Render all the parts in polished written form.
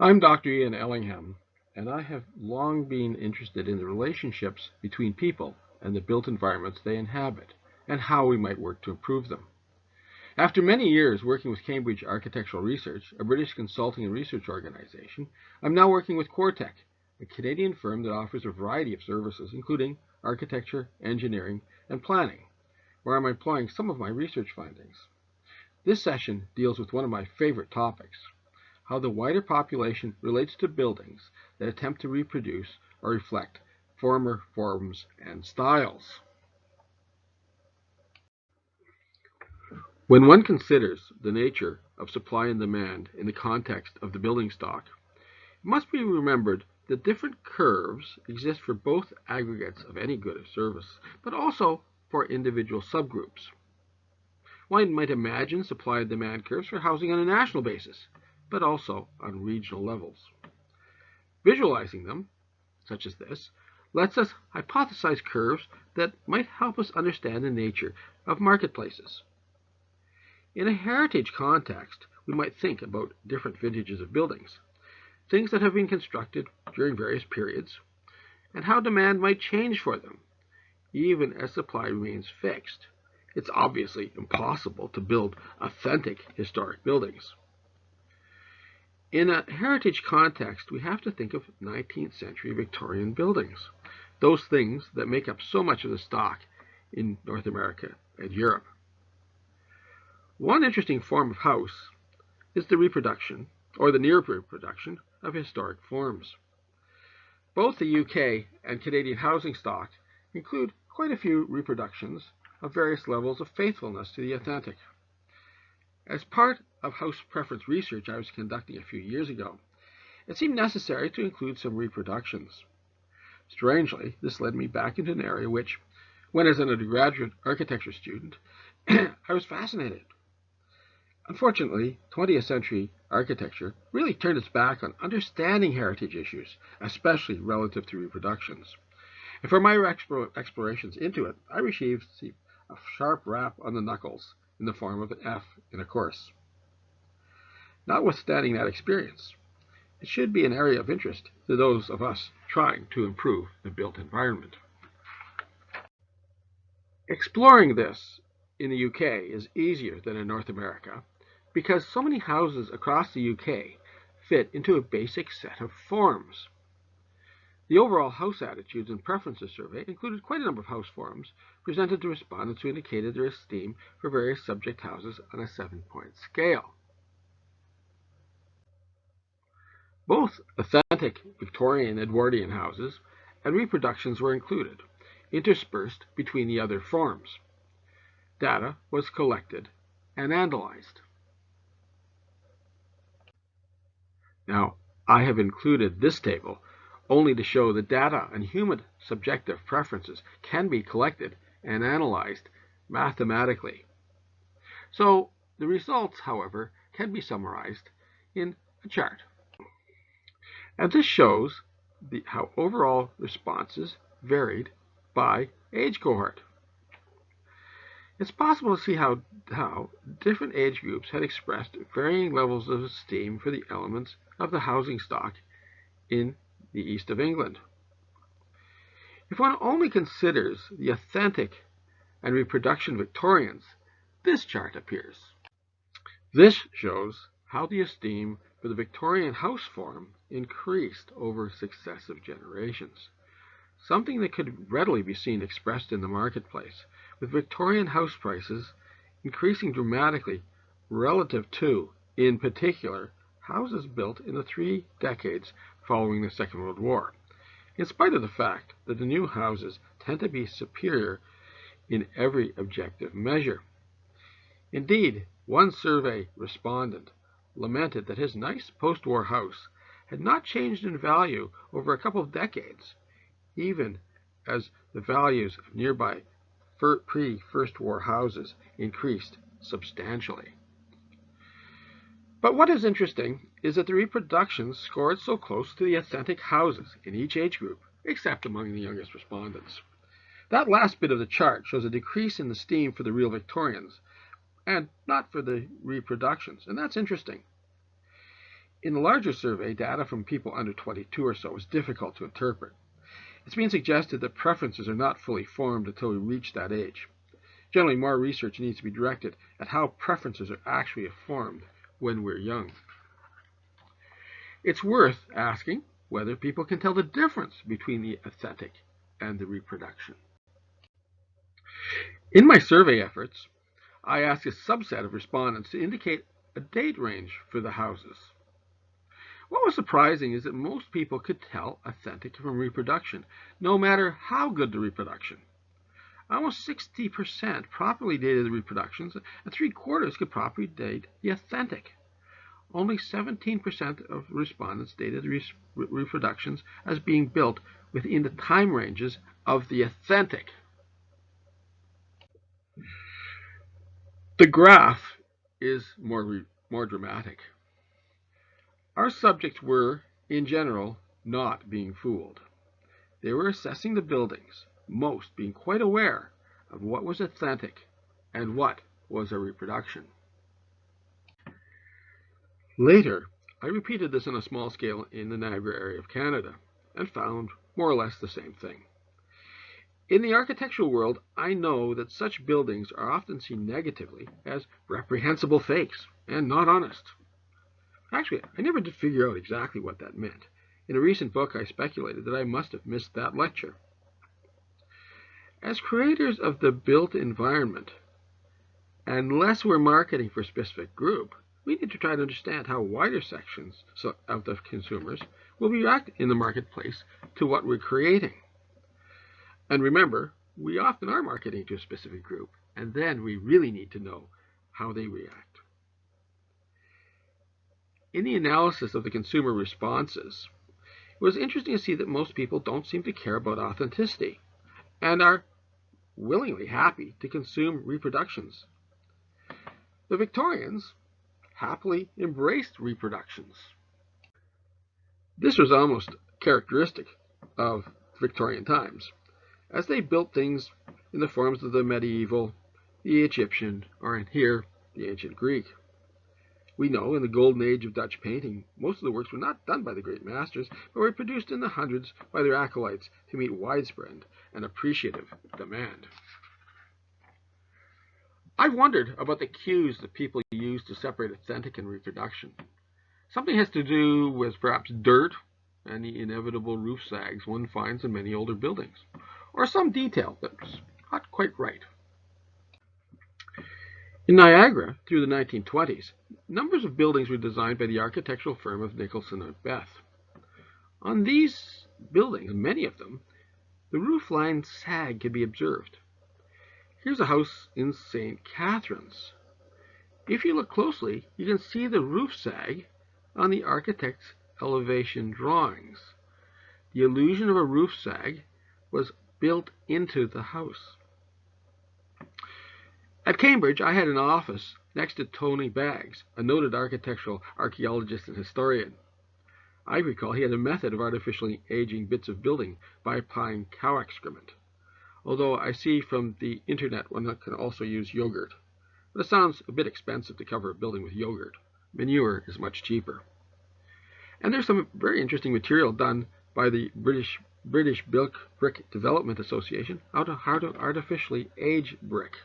I'm Dr. Ian Ellingham, and I have long been interested in the relationships between people and the built environments they inhabit, and how we might work to improve them. After many years working with Cambridge Architectural Research, a British consulting and research organization, I'm now working with Quartech, a Canadian firm that offers a variety of services, including architecture, engineering, and planning, where I'm employing some of my research findings. This session deals with one of my favorite topics: how the wider population relates to buildings that attempt to reproduce or reflect former forms and styles. When one considers the nature of supply and demand in the context of the building stock, it must be remembered that different curves exist for both aggregates of any good or service, but also for individual subgroups. One might imagine supply and demand curves for housing on a national basis, but also on regional levels. Visualizing them, such as this, lets us hypothesize curves that might help us understand the nature of marketplaces. In a heritage context, we might think about different vintages of buildings, things that have been constructed during various periods, and how demand might change for them, even as supply remains fixed. It's obviously impossible to build authentic historic buildings. In a heritage context, we have to think of 19th century Victorian buildings, those things that make up so much of the stock in North America and Europe. One interesting form of house is the reproduction, or the near-reproduction, of historic forms. Both the UK and Canadian housing stock include quite a few reproductions of various levels of faithfulness to the authentic. As part of house preference research I was conducting a few years ago, it seemed necessary to include some reproductions. Strangely, this led me back into an area which, when as an undergraduate architecture student, I was fascinated. Unfortunately, 20th century architecture really turned its back on understanding heritage issues, especially relative to reproductions. And for my explorations into it, I received a sharp rap on the knuckles in the form of an F in a course. Notwithstanding that experience, it should be an area of interest to those of us trying to improve the built environment. Exploring this in the UK is easier than in North America because so many houses across the UK fit into a basic set of forms. The overall House Attitudes and Preferences survey included quite a number of house forms presented to respondents who indicated their esteem for various subject houses on a 7-point scale. Both authentic Victorian Edwardian houses and reproductions were included, interspersed between the other forms. Data was collected and analyzed. Now, I have included this table only to show that data on human subjective preferences can be collected and analyzed mathematically. So the results, however, can be summarized in a chart. And this shows how overall responses varied by age cohort. It's possible to see how different age groups had expressed varying levels of esteem for the elements of the housing stock in the east of England. If one only considers the authentic and reproduction Victorians, this chart appears. This shows how the esteem for the Victorian house form increased over successive generations, something that could readily be seen expressed in the marketplace, with Victorian house prices increasing dramatically relative to, in particular, houses built in the 3 decades following the Second World War, in spite of the fact that the new houses tend to be superior in every objective measure. Indeed, one survey respondent lamented that his nice post-war house had not changed in value over a couple of decades, even as the values of nearby pre-First War houses increased substantially. But what is interesting is that the reproductions scored so close to the authentic houses in each age group, except among the youngest respondents. That last bit of the chart shows a decrease in esteem for the real Victorians, and not for the reproductions, and that's interesting. In the larger survey, data from people under 22 or so is difficult to interpret. It's been suggested that preferences are not fully formed until we reach that age. Generally, more research needs to be directed at how preferences are actually formed when we're young. It's worth asking whether people can tell the difference between the authentic and the reproduction. In my survey efforts, I asked a subset of respondents to indicate a date range for the houses. What was surprising is that most people could tell authentic from reproduction, no matter how good the reproduction. Almost 60% properly dated the reproductions, and 3/4 could properly date the authentic. Only 17% of respondents dated the reproductions as being built within the time ranges of the authentic. The graph is more dramatic. Our subjects were, in general, not being fooled. They were assessing the buildings, most being quite aware of what was authentic and what was a reproduction. Later, I repeated this on a small scale in the Niagara area of Canada and found more or less the same thing. In the architectural world, I know that such buildings are often seen negatively as reprehensible fakes and not honest. Actually, I never did figure out exactly what that meant. In a recent book, I speculated that I must have missed that lecture. As creators of the built environment, unless we're marketing for a specific group, we need to try to understand how wider sections of the consumers will react in the marketplace to what we're creating. And remember, we often are marketing to a specific group, and then we really need to know how they react. In the analysis of the consumer responses, it was interesting to see that most people don't seem to care about authenticity and are willingly happy to consume reproductions. The Victorians happily embraced reproductions. This was almost characteristic of Victorian times, as they built things in the forms of the medieval, the Egyptian, or in here, the ancient Greek. We know in the golden age of Dutch painting, most of the works were not done by the great masters, but were produced in the hundreds by their acolytes to meet widespread and appreciative demand. I wondered about the cues that people use to separate authentic and reproduction. Something has to do with perhaps dirt and the inevitable roof sags one finds in many older buildings, or some detail that's not quite right. In Niagara, through the 1920s, numbers of buildings were designed by the architectural firm of Nicholson and Beth. On these buildings, many of them, the roof line sag could be observed. Here's a house in St. Catharines. If you look closely, you can see the roof sag on the architect's elevation drawings. The illusion of a roof sag was built into the house. At Cambridge, I had an office next to Tony Baggs, a noted architectural archaeologist and historian. I recall he had a method of artificially aging bits of building by applying cow excrement, although I see from the internet one that can also use yogurt. But it sounds a bit expensive to cover a building with yogurt. Manure is much cheaper. And there's some very interesting material done by the British Brick Development Association on how to artificially age brick.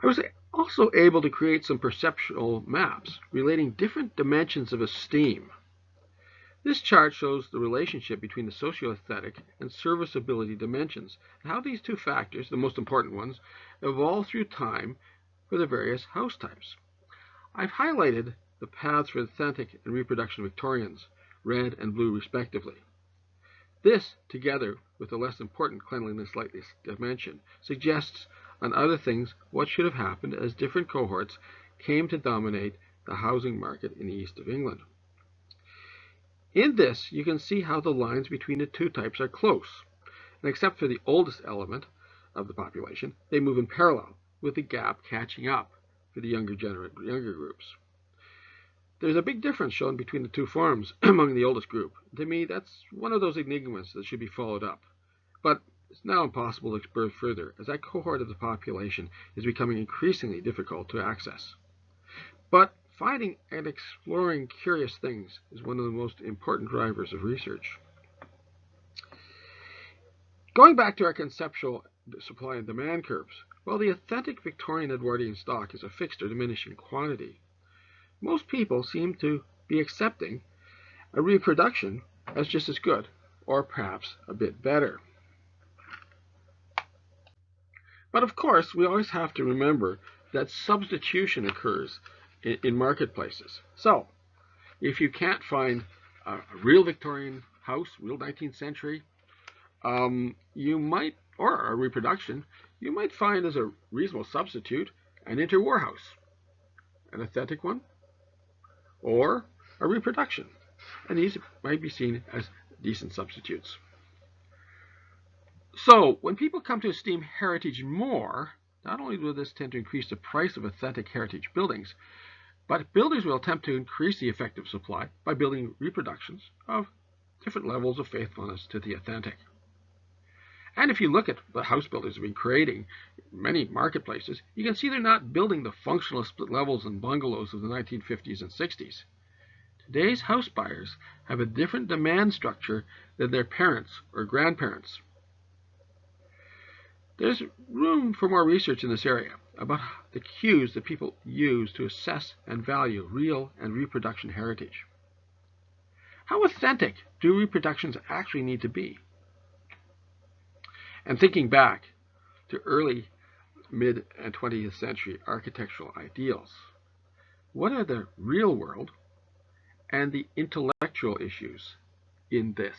I was also able to create some perceptual maps relating different dimensions of esteem. This chart shows the relationship between the socioaesthetic and serviceability dimensions, and how these two factors, the most important ones, evolve through time for the various house types. I've highlighted the paths for authentic and reproduction Victorians, red and blue respectively. This, together with the less important cleanliness lightness dimension, suggests, on other things, what should have happened as different cohorts came to dominate the housing market in the east of England. In this, you can see how the lines between the two types are close, and except for the oldest element of the population, they move in parallel, with the gap catching up for the younger groups. There's a big difference shown between the two forms among the oldest group. To me, that's one of those enigmas that should be followed up. But it's now impossible to explore further, as that cohort of the population is becoming increasingly difficult to access. But finding and exploring curious things is one of the most important drivers of research. Going back to our conceptual supply and demand curves, well, the authentic Victorian Edwardian stock is a fixed or diminishing quantity. Most people seem to be accepting a reproduction as just as good, or perhaps a bit better. But of course, we always have to remember that substitution occurs in marketplaces. So, if you can't find a real Victorian house, real 19th century, you might, or a reproduction, you might find as a reasonable substitute an interwar house, an authentic one, or a reproduction. And these might be seen as decent substitutes. So, when people come to esteem heritage more, not only will this tend to increase the price of authentic heritage buildings, but builders will attempt to increase the effective supply by building reproductions of different levels of faithfulness to the authentic. And if you look at what house builders have been creating in many marketplaces, you can see they're not building the functional split levels and bungalows of the 1950s and 60s. Today's house buyers have a different demand structure than their parents or grandparents. There's room for more research in this area about the cues that people use to assess and value real and reproduction heritage. How authentic do reproductions actually need to be? And thinking back to early mid and 20th century architectural ideals, what are the real world and the intellectual issues in this?